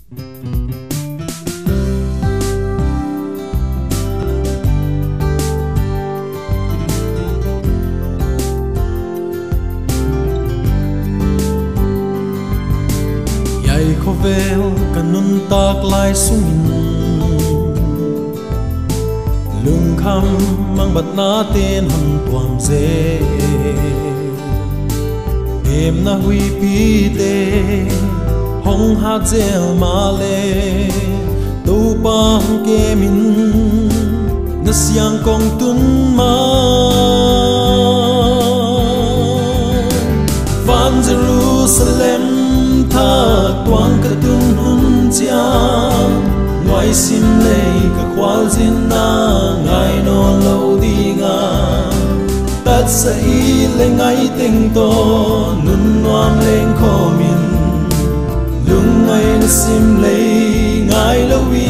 Khô veo cả nun tạc lại xuống lưng khăm mang bật ná tên hầm toàn dê em na huy pi tê hong hát dèo mà lê tu pa kê min na siang kong tun ma van Jerusalem tha tuang ka tun hun chia ngoài sim lei ka khwal zin na ngai no lo di nga tat sa i le ngai ting to nun nuam leng kho min lung ngai na sim lei ngai lo wi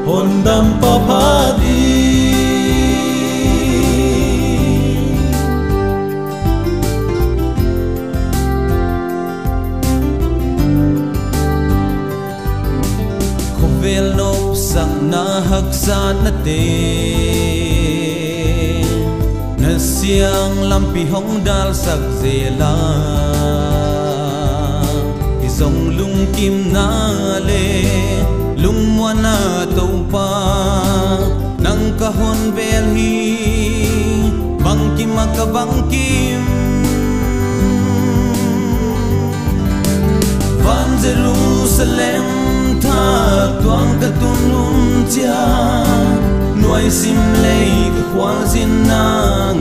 hon dam pa pha di vel nop sak na hak sa na te na siang lampi hong dal sak zela izong lung kim na le lung mo na to pa nang kahon vel hi bang kim ka bang kim van Jerusalem tha tuang ka tun nun chia nuai sim lei ka khwal zin na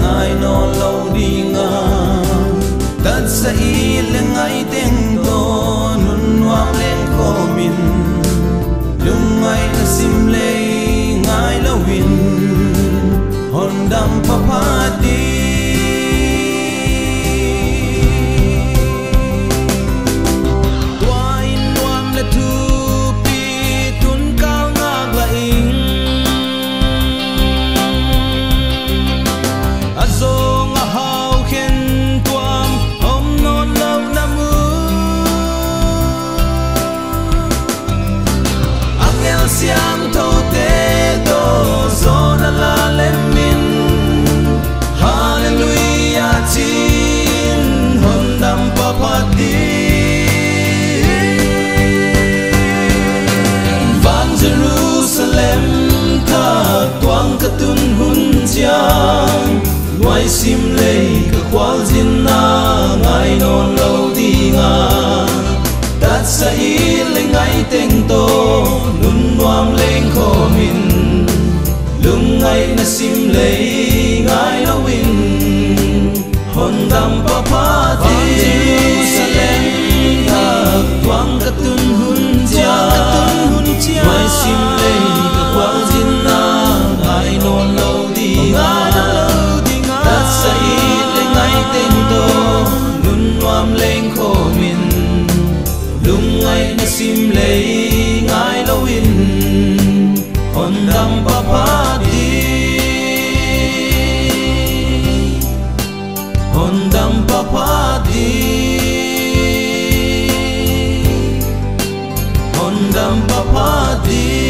ngai no lo di nga tat sa i le ngai teng to nun nuam leng ko min lung ngai na sim lei ngai lo win hon dam pa pha di siam to te do zona la lemin hallelujah chin hon dam pa pa di van Jerusalem tha tuang ka tun hun chiang ngoài sim lei ka khwal zin na ngai non lo di nga tat sa i le ngai teng to nun nuam leng kho min lung ngai na sim lei ngai lo win hon dam pa pha di Jerusalem tha tuang ka tun hun chia ngoài sim lei ka khwal zin na ngai non lo di nga tat sa i le ngai teng to nun nuam leng kho min lung ngai na sim lei ngai lo win hon dam pa pha di hon dam pa pha di hon dam pa pha di